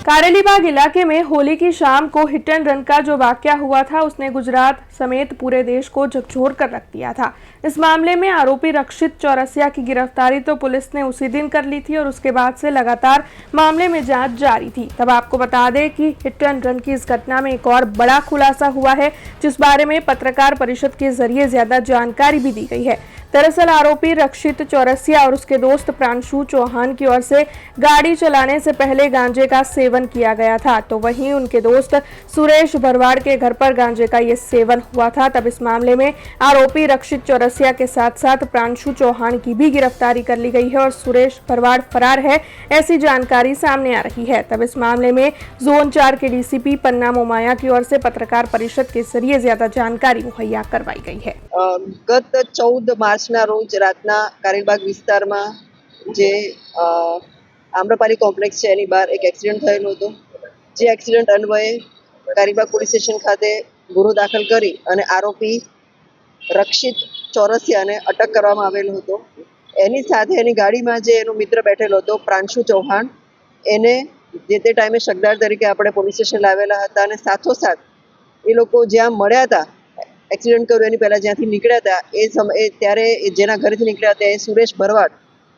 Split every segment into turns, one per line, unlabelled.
कारेलीबाग इलाके में होली की शाम को हिट एंड रन का जो वाकया हुआ था उसने गुजरात समेत पूरे देश को झकझोर कर रख दिया था। इस मामले में आरोपी रक्षित चौरसिया की गिरफ्तारी तो पुलिस ने उसी दिन कर ली थी और उसके बाद से लगातार मामले में जांच जारी थी। तब आपको बता दें कि हिट एंड रन की इस घटना में एक और बड़ा खुलासा हुआ है, जिस बारे में पत्रकार परिषद के जरिए ज्यादा जानकारी भी दी गई है। दरअसल आरोपी रक्षित चौरसिया और उसके दोस्त प्रांशु चौहान की ओर से गाड़ी चलाने से पहले गांजे का सेवन किया गया था, तो वहीं उनके दोस्त सुरेश भरवाड़ के घर पर गांजे का ये सेवन हुआ था। तब इस मामले में आरोपी रक्षित चौरसिया के साथ साथ प्रांशु चौहान की भी गिरफ्तारी कर ली गई है और सुरेश भरवाड़ फरार है, ऐसी जानकारी सामने आ रही है। तब इस मामले में जोन 4 के डीसीपी पन्ना मोमाया की ओर से पत्रकार परिषद के जरिए ज्यादा जानकारी मुहैया करवाई गई है।
गत 14 मार्चना रोज रातना कारेलीबाग विस्तारमा जे आम्रपाली કોમ્પ્લેક્સ છે એની બહાર એક એક્સિડન્ટ થયેલો હતો, જે એક્સિડન્ટ અન્વયે કારેલીબાગ પોલીસ સ્ટેશન ખાતે ગુનો દાખલ કરી અને આરોપી રક્ષિત ચોરસિયાને અટક કરવામાં આવેલો હતો। એની સાથે એની ગાડીમાં જે એનો મિત્ર બેઠેલો હતો પ્રાંશુ ચૌહાણ, એને જે તે ટાઈમે શકદાર તરીકે આપણે પોલીસ સ્ટેશન લાવેલા હતા અને સાથોસાથ એ લોકો જ્યાં મળ્યા હતા એક્સિડન્ટ કર્યું એની પહેલાં જ્યાંથી નીકળ્યા હતા એ સમયે ત્યારે જેના ઘરેથી નીકળ્યા હતા એ સુરેશ ભરવાડ,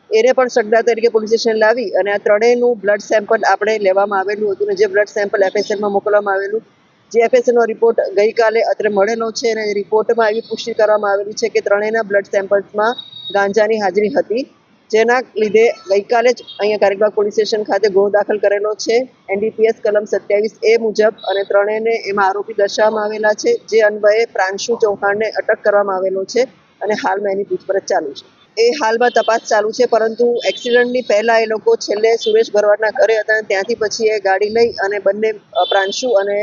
એને પણ શકદાર તરીકે પોલીસ સ્ટેશન લાવી અને આ ત્રણેયનું બ્લડ સેમ્પલ આપણે લેવામાં આવેલું હતું અને જે બ્લડ સેમ્પલ એફએસએલમાં મોકલવામાં આવેલું, જે એફએસએલનો રિપોર્ટ ગઈકાલે અત્રે મળેલો છે અને રિપોર્ટમાં એવી પુષ્ટિ કરવામાં આવેલી છે કે ત્રણેયના બ્લડ સેમ્પલ્સમાં ગાંજાની હાજરી હતી, જેના લીધે ગઈકાલે જ અહીંયા કારેલીબાગ પોલીસ સ્ટેશન ખાતે ગુનો દાખલ કરેલો છે એનડીપીએસ કલમ 27A મુજબ અને ત્રણેયને એમાં આરોપી દર્શાવવામાં આવેલા છે, જે અન્વયે પ્રાંશુ ચૌહાણને અટક કરવામાં આવેલો છે અને હાલમાં એની પૂછપરછ ચાલુ છે। એ હાલમાં તપાસ ચાલુ છે, પરંતુ એક્સિડન્ટની પહેલા એ લોકો છેલ્લે સુરેશ ભરવાડના ઘરે હતા અને ત્યાંથી પછી એ ગાડી લઈ અને બંને પ્રાંશુ અને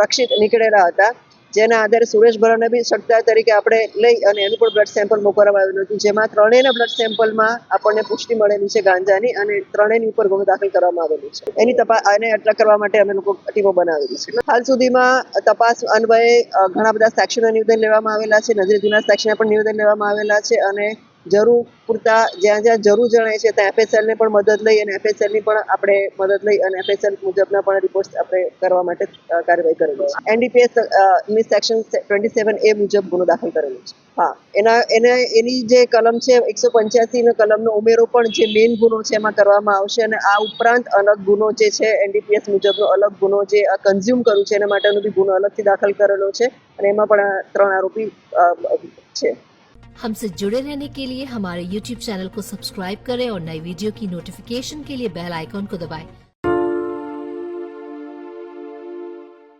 રક્ષિત નીકળેલા હતા, જેના આધારે સુરેશ ભરવાડને બી શકદાર તરીકે આપણે લઈ અને એનું પણ બ્લડ સેમ્પલ મોકલવામાં આવેલું હતું, જેમાં ત્રણેયના બ્લડ સેમ્પલમાં આપણને પુષ્ટિ મળેલી છે ગાંજાની અને ત્રણેયની ઉપર ગુનો દાખલ કરવામાં આવેલો છે। એની તપાસ આને અટક કરવા માટે અમે લોકો ટીમો બનાવેલી છે। હાલ સુધીમાં તપાસ અન્વયે ઘણા બધા સેક્શનના નિવેદન લેવામાં આવેલા છે, નજરે જૂના સેક્શનના પણ નિવેદન લેવામાં આવેલા છે અને જરૂર પૂરતા જ્યાં જ્યાં જરૂર જણાય છે ત્યાં એફએસએલને પણ મદદ લઈ અને એફએસએલની પણ આપણે મદદ લઈ અને એફએસએલ મુજબના પણ રિપોર્ટ્સ આપણે કરવા માટે કાર્યવાહી કરેલી છે। એનડીપીએસ ની સેક્શન 27A મુજબ ગુનો દાખલ કરેલો છે। હા, એની જે કલમ છે 185 કલમનો ઉમેરો પણ જે મેઇન ગુનો છે એમાં કરવામાં આવશે અને આ ઉપરાંત અલગ ગુનો જે છે એનડીપીએસ મુજબનો અલગ ગુનો જે કન્ઝ્યુમ કર્યું છે એના માટેનો બી ગુનો અલગથી દાખલ કરેલો છે અને એમાં પણ 3 આરોપી છે।
हमसे जुड़े रहने के लिए हमारे YouTube चैनल को सब्सक्राइब करें और नई वीडियो की नोटिफिकेशन के लिए बेल आइकॉन को दबाएं।